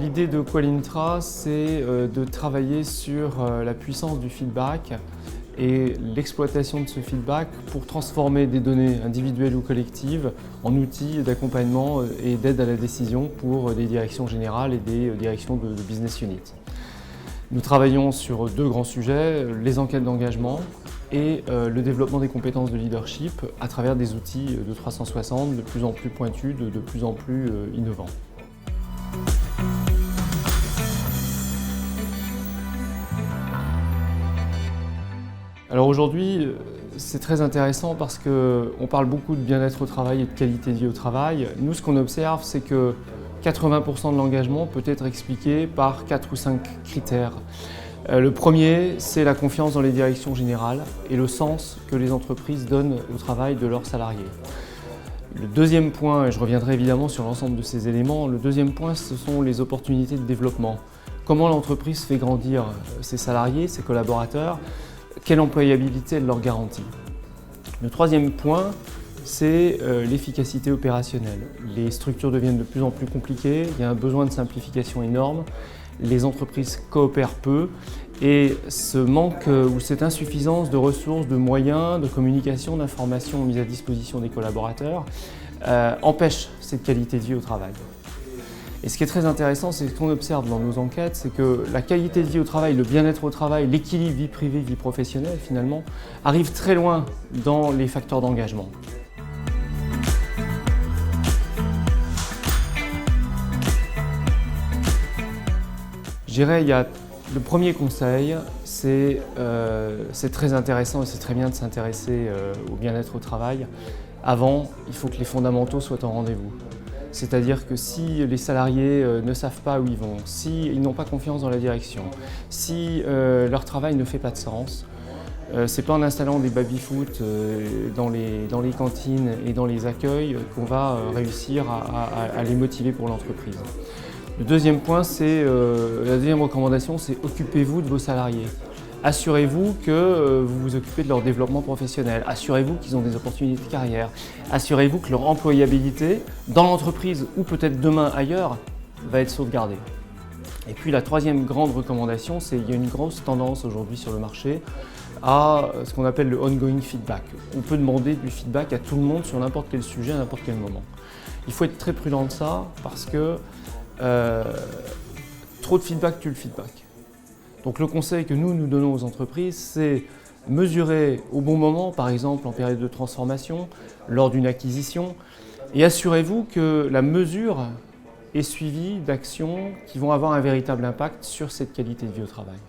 L'idée de Qualintra, c'est de travailler sur la puissance du feedback et l'exploitation de ce feedback pour transformer des données individuelles ou collectives en outils d'accompagnement et d'aide à la décision pour des directions générales et des directions de business unit. Nous travaillons sur deux grands sujets, les enquêtes d'engagement et le développement des compétences de leadership à travers des outils de 360 de plus en plus pointus, de plus en plus innovants. Alors aujourd'hui, c'est très intéressant parce qu'on parle beaucoup de bien-être au travail et de qualité de vie au travail. Nous, ce qu'on observe, c'est que 80% de l'engagement peut être expliqué par 4 ou 5 critères. Le premier, c'est la confiance dans les directions générales et le sens que les entreprises donnent au travail de leurs salariés. Le deuxième point, et je reviendrai évidemment sur l'ensemble de ces éléments, le deuxième point, ce sont les opportunités de développement. Comment l'entreprise fait grandir ses salariés, ses collaborateurs, quelle employabilité elle leur garantit. Le troisième point, c'est l'efficacité opérationnelle. Les structures deviennent de plus en plus compliquées, il y a un besoin de simplification énorme, les entreprises coopèrent peu et ce manque ou cette insuffisance de ressources, de moyens, de communication, d'informations mises à disposition des collaborateurs empêche cette qualité de vie au travail. Et ce qui est très intéressant, c'est ce qu'on observe dans nos enquêtes, c'est que la qualité de vie au travail, le bien-être au travail, l'équilibre vie privée, vie professionnelle finalement, arrive très loin dans les facteurs d'engagement. Je dirais, le premier conseil, c'est très intéressant et c'est très bien de s'intéresser au bien-être au travail. Avant, il faut que les fondamentaux soient en rendez-vous. C'est-à-dire que si les salariés ne savent pas où ils vont, s'ils n'ont pas confiance dans la direction, si leur travail ne fait pas de sens, c'est pas en installant des baby-foot dans les cantines et dans les accueils qu'on va réussir à les motiver pour l'entreprise. Le deuxième point, la deuxième recommandation, c'est occupez-vous de vos salariés. Assurez-vous que vous vous occupez de leur développement professionnel. Assurez-vous qu'ils ont des opportunités de carrière. Assurez-vous que leur employabilité dans l'entreprise ou peut-être demain ailleurs va être sauvegardée. Et puis la troisième grande recommandation, c'est qu'il y a une grosse tendance aujourd'hui sur le marché à ce qu'on appelle le ongoing feedback. On peut demander du feedback à tout le monde sur n'importe quel sujet à n'importe quel moment. Il faut être très prudent de ça parce que trop de feedback tue le feedback. Donc le conseil que nous donnons aux entreprises, c'est mesurer au bon moment, par exemple en période de transformation, lors d'une acquisition, et assurez-vous que la mesure est suivie d'actions qui vont avoir un véritable impact sur cette qualité de vie au travail.